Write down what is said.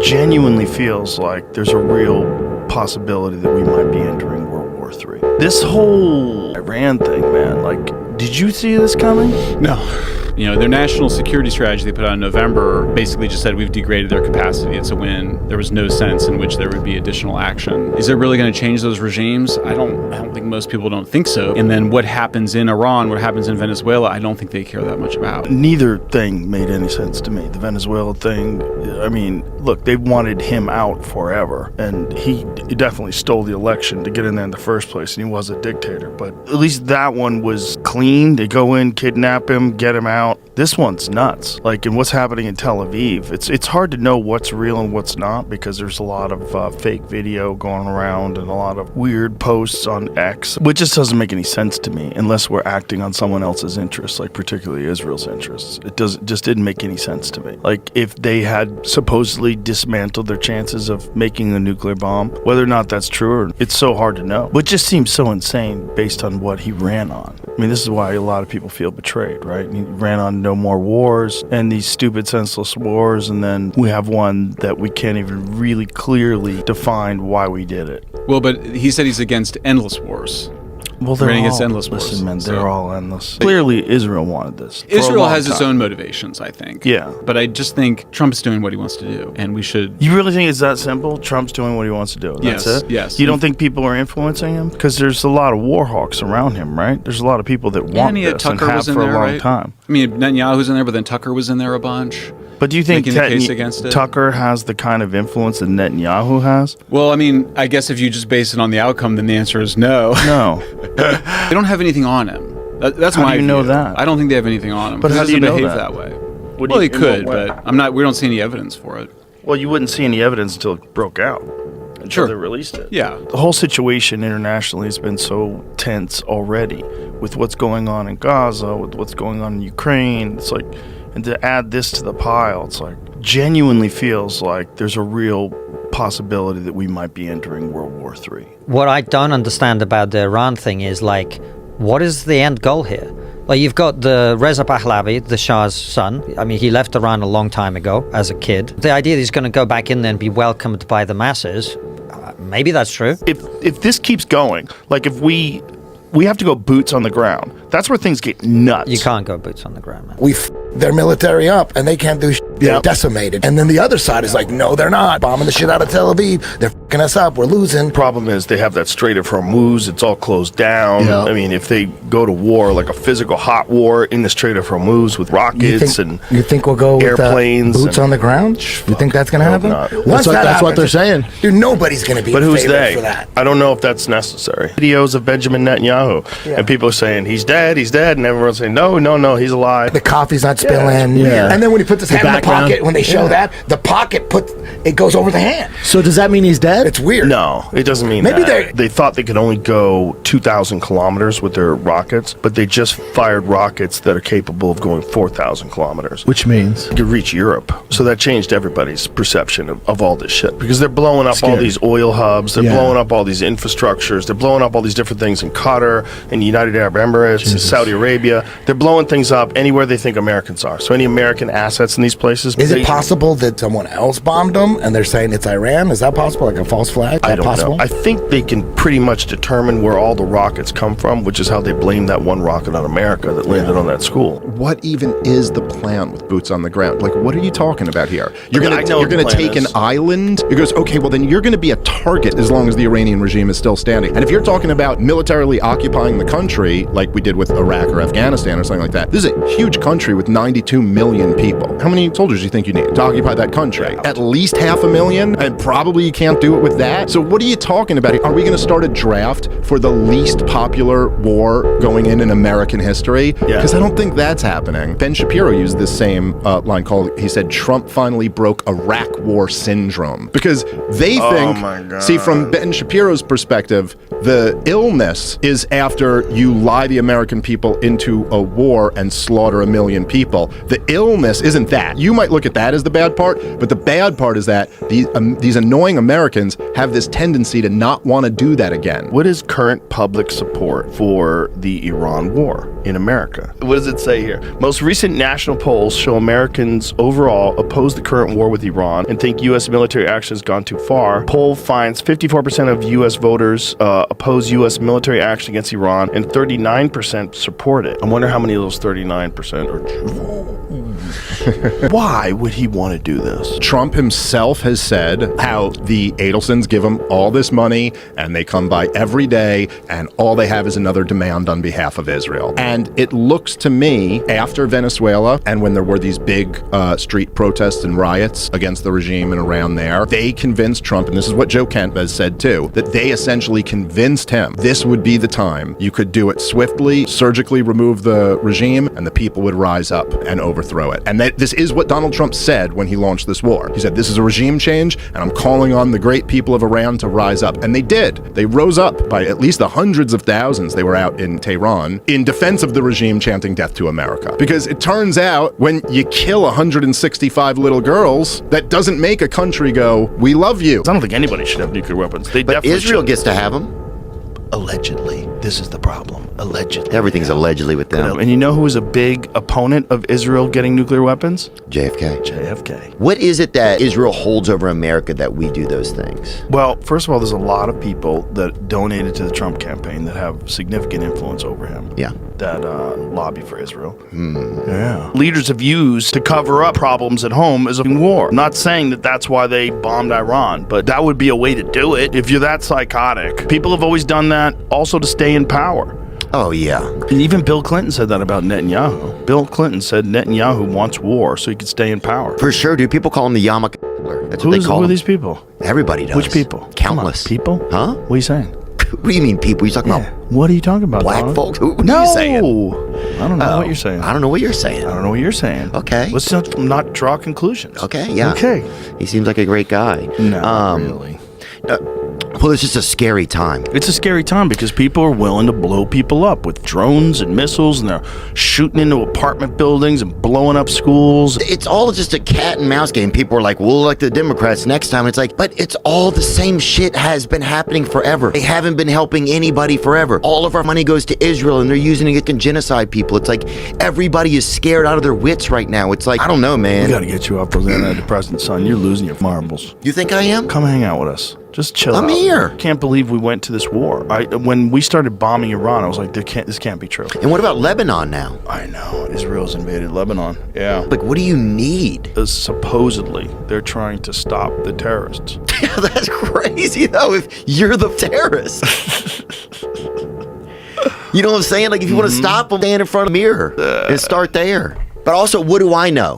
Genuinely feels like there's a real possibility that we might be entering World War III. This whole Iran thing, man, like, did you see this coming? No. You know, their national security strategy they put out in November basically just said we've degraded their capacity. It's a win. There was no sense in which there would be additional action. Is it really going to change those regimes? I don't think most people don't think so. And then what happens in Iran, what happens in Venezuela, I don't think they care that much about. Neither thing made any sense to me. The Venezuela thing, I mean, look, they wanted him out forever. And he definitely stole the election to get in there in the first place. And he was a dictator. But at least that one was clean. They go in, kidnap him, get him out. This one's nuts. Like, in what's happening in Tel Aviv, it's hard to know what's real and what's not because there's a lot of fake video going around and a lot of weird posts on X, which just doesn't make any sense to me unless we're acting on someone else's interests, like particularly Israel's interests. It just didn't make any sense to me. Like, if they had supposedly dismantled their chances of making a nuclear bomb, whether or not that's true, it's so hard to know. But it just seems so insane based on what he ran on. I mean, this is why a lot of people feel betrayed, right? He ran on no more wars and these stupid, senseless wars, and then we have one that we can't even really clearly define why we did it. Well, but he said he's against endless wars. Well, they're all against endless wars. Listen, man, they're all endless. Clearly, Israel wanted this. Israel has its own motivations, I think. Yeah. But I just think Trump's doing what he wants to do, and we should... You really think it's that simple? Trump's doing what he wants to do? That's it? Yes. You don't think people are influencing him? Because there's a lot of war hawks around him, right? There's a lot of people that want this and have for a long time. I mean, Netanyahu's in there, but then Tucker was in there a bunch. But do you think Tucker has the kind of influence that Netanyahu has? Well, I mean, I guess if you just base it on the outcome, then the answer is no. No. They don't have anything on him. That's how my do you view. know that? I don't think they have anything on him. But how do you know behave that? way? Well, he could, but we don't see any evidence for it. Well, you wouldn't see any evidence until it broke out. Until they released it. Yeah. The whole situation internationally has been so tense already with what's going on in Gaza, with what's going on in Ukraine. It's like, and to add this to the pile, it's like, genuinely feels like there's a real possibility that we might be entering World War III. What I don't understand about the Iran thing is, like, what is the end goal here? Like, you've got the Reza Pahlavi, the Shah's son. I mean, he left Iran a long time ago as a kid. The idea that he's going to go back in there and be welcomed by the masses, maybe that's true. If this keeps going, like if we have to go boots on the ground. That's where things get nuts. You can't go boots on the ground, man. We their military up, and they can't do They're decimated. And then the other side is like, no, they're not. Bombing the shit out of Tel Aviv. They're fucking us up. We're losing. Problem is, they have that Strait of Hormuz. It's all closed down. Yeah. I mean, if they go to war, like a physical hot war in the Strait of Hormuz with rockets you think we'll go airplanes with boots on the ground? You think that's going to happen? That's what they're saying. Dude, nobody's going to be But in who's favor they? for that. I don't know if that's necessary. Videos of Benjamin Netanyahu, and people are saying, he's dead, and everyone's saying, no, he's alive. The coffee's not spilling. Yeah. And then when he puts his hand in the pocket, when they show that, the pocket it goes over the hand. So does that mean he's dead? It's weird. No, it doesn't mean Maybe that. They thought they could only go 2,000 kilometers with their rockets, but they just fired rockets that are capable of going 4,000 kilometers. Which means? You could reach Europe. So that changed everybody's perception of all this shit. Because they're blowing up all these oil hubs, they're blowing up all these infrastructures, they're blowing up all these different things in Qatar, in the United Arab Emirates, in Saudi Arabia. They're blowing things up anywhere they think Americans are. So any American assets in these places. Is it possible that someone else bombed them and they're saying it's Iran? Is that possible? Like a false flag? I don't know. I think they can pretty much determine where all the rockets come from, which is how they blame that one rocket on America that landed on that school. What even is the plan with boots on the ground? Like, what are you talking about here? You're going to take an island? It goes, okay, well then you're going to be a target as long as the Iranian regime is still standing. And if you're talking about militarily occupying the country, like we did with Iraq or Afghanistan or something like that, this is a huge country with 92 million people. How many soldiers do you think you need to occupy that country? At least 500,000, and probably you can't do it with that. So what are you talking about? Are we going to start a draft for the least popular war going in American history? Because I don't think that's happening. Ben Shapiro used this same line he said, Trump finally broke Iraq war syndrome. Because they think, see, from Ben Shapiro's perspective, the illness is after you lie the American people into a war and slaughter 1 million people. The illness isn't that. You might look at that as the bad part, but the bad part is that these annoying Americans have this tendency to not want to do that again. What is current public support for the Iran war? in America. What does it say here? Most recent national polls show Americans overall oppose the current war with Iran and think U.S. military action has gone too far. Poll finds 54% of U.S. voters oppose U.S. military action against Iran and 39% support it. I wonder how many of those 39% are Jews. Why would he want to do this? Trump himself has said how the Adelsons give him all this money and they come by every day and all they have is another demand on behalf of Israel. And it looks to me, after Venezuela and when there were these big street protests and riots against the regime and around there, they convinced Trump, and this is what Joe Kent has said too, that they essentially convinced him this would be the time. You could do it swiftly, surgically remove the regime, and the people would rise up and overthrow it. And this is what Donald Trump said when he launched this war. He said, this is a regime change, and I'm calling on the great people of Iran to rise up. And they did. They rose up by at least the hundreds of thousands. They were out in Tehran in defense of the regime, chanting death to America. Because it turns out when you kill 165 little girls, that doesn't make a country go, we love you. I don't think anybody should have nuclear weapons. They But definitely Israel should. gets to have them. Allegedly. This is the problem. Allegedly. Everything's allegedly with them. And you know who was a big opponent of Israel getting nuclear weapons? JFK. JFK. What is it that Israel holds over America that we do those things? Well, first of all, there's a lot of people that donated to the Trump campaign that have significant influence over him. Yeah. That lobby for Israel. Yeah. Leaders have used to cover up problems at home as a war. I'm not saying that that's why they bombed Iran, but that would be a way to do it if you're that psychotic. People have always done that also to stay in power. Oh, yeah. And even Bill Clinton said that about Netanyahu. Bill Clinton said Netanyahu wants war so he could stay in power. For sure, dude. People call him the yarmulke Hitler. That's what they call Who are him. these people? Everybody does. Which people? Countless. Come on, people? Huh? What are you saying? What do you mean, people? You talking Yeah. about What are you talking about, black dog? folks? What No! are you saying? I don't know what you're saying. I don't know what you're saying. I don't know what you're saying. Okay. Let's not draw conclusions. Okay, yeah. Okay. He seems like a great guy. No, really. Well, it's just a scary time. It's a scary time because people are willing to blow people up with drones and missiles, and they're shooting into apartment buildings and blowing up schools. It's all just a cat and mouse game. People are like, we'll elect the Democrats next time. It's like, but it's all the same shit has been happening forever. They haven't been helping anybody forever. All of our money goes to Israel and they're using it to genocide people. It's like everybody is scared out of their wits right now. It's like, I don't know, We man. got to get you off those antidepressants, son. You're losing your marbles. You think I am? Come hang out with us. Just chill I'm out. here. Can't believe we went to this war. When we started bombing Iran, I was like, this can't be true. And what about Lebanon now? I know. Israel's invaded Lebanon. Yeah. Like, what do you need? Supposedly, they're trying to stop the terrorists. Yeah, that's crazy, though, if you're the terrorist. You know what I'm saying? Like, if you want to stop them, stand in front of a mirror and start there. But also, what do I know?